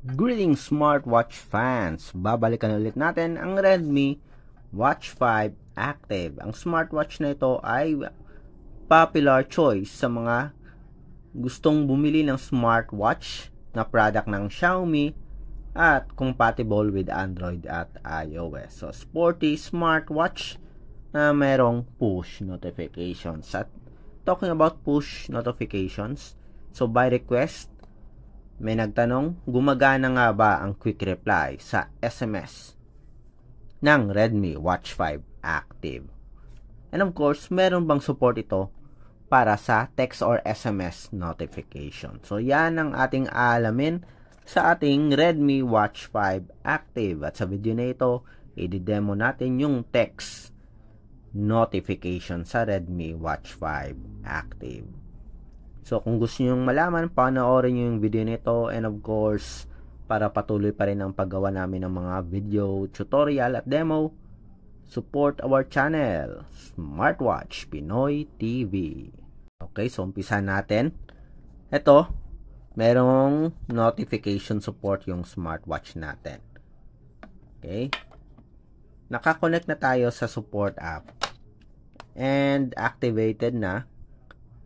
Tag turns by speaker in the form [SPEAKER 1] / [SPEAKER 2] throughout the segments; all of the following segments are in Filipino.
[SPEAKER 1] Greetings smartwatch fans! Babalikan ulit natin ang Redmi Watch 5 Active. Ang smartwatch na ito ay popular choice sa mga gustong bumili ng smartwatch na product ng Xiaomi at compatible with Android at iOS. So, sporty smartwatch na merong push notifications. At talking about push notifications, so by request, may nagtanong, gumagana nga ba ang quick reply sa SMS ng Redmi Watch 5 Active? And of course, meron bang support ito para sa text or SMS notification? So, yan ang ating alamin sa ating Redmi Watch 5 Active. At sa video na ito, i-demo natin yung text notification sa Redmi Watch 5 Active. So, kung gusto nyo malaman, panoorin nyo yung video nito, and of course, para patuloy pa rin ang paggawa namin ng mga video, tutorial at demo, support our channel, Smartwatch Pinoy TV. Okay, so umpisa natin. Ito, merong notification support yung smartwatch natin. Okay, nakakonect na tayo sa support app and activated na.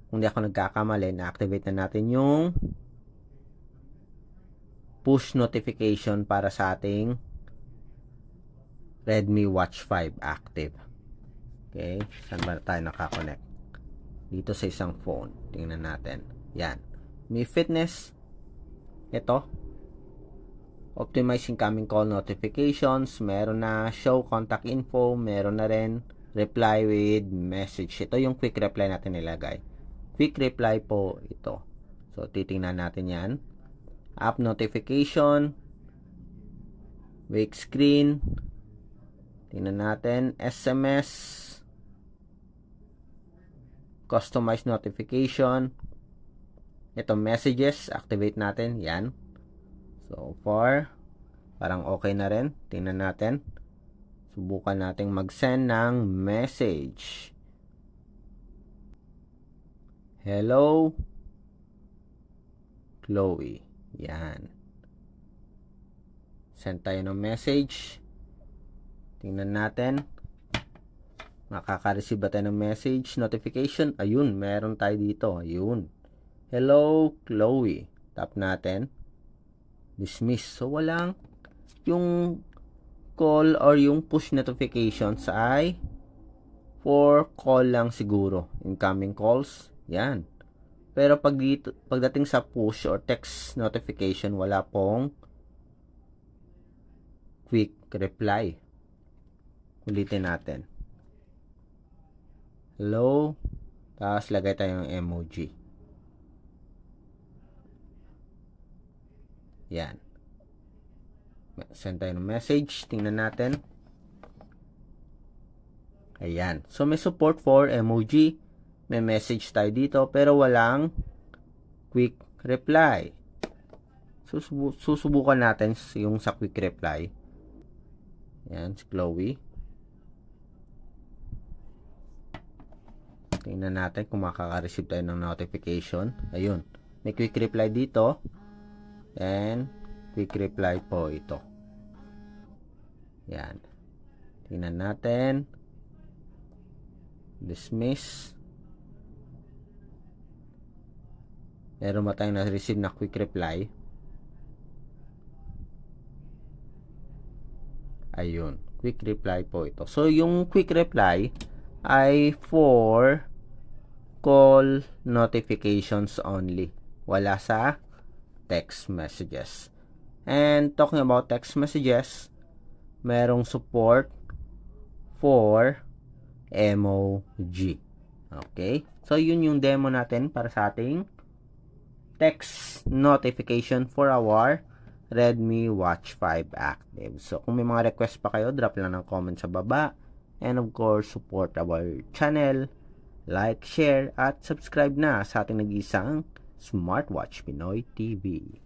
[SPEAKER 1] Kung di ako nagkakamali, na-activate na natin yung push notification para sa ating Redmi Watch 5 Active. Okay, saan ba tayo nakakonect? Dito sa isang phone. Tingnan natin. Yan. Mi Fitness. Ito. Optimize incoming call notifications. Meron na show contact info. Meron na rin reply with message. Ito yung quick reply natin nilagay. Quick reply po ito. So, titingnan natin yan. App notification. Wake screen. Tingnan natin. SMS. Customize notification. Ito, messages. Activate natin. Yan. So, far, parang okay na rin. Tingnan natin. Subukan natin mag-send ng message. Hello, Chloe. Yan. Send tayo ng message. Tingnan natin. Makaka-receive ba tayo ng message notification? Ayun, meron tayo dito. Ayun. Hello, Chloe. Tap natin. Dismiss. So, walang yung call or yung push notifications ay for call lang siguro. Incoming calls. Yan. Pero pagdating sa push or text notification, wala pong quick reply. Ulitin natin. Hello. Tapos lagay tayong emoji. Yan. Send tayo ng message. Tingnan natin. Ayan. So, may support for emoji. May message tayo dito, pero walang quick reply. So, susubukan natin yung sa quick reply. Yan, si Chloe. Tingnan natin kung makaka-receive tayo ng notification. Ayun. May quick reply dito. And, quick reply po ito. Yan. Tingnan natin. Dismiss. Meron ba tayong na-receive na quick reply? Ayun. Quick reply po ito. So, yung quick reply ay for call notifications only. Wala sa text messages. And talking about text messages, merong support for emoji. Okay? So, yun yung demo natin para sa ating text notification for our Redmi Watch 5 Active. So, kung may mga request pa kayo, drop lang ng comment sa baba. And of course, support our channel. Like, share, at subscribe na sa ating nag-iisang Smartwatch Pinoy TV.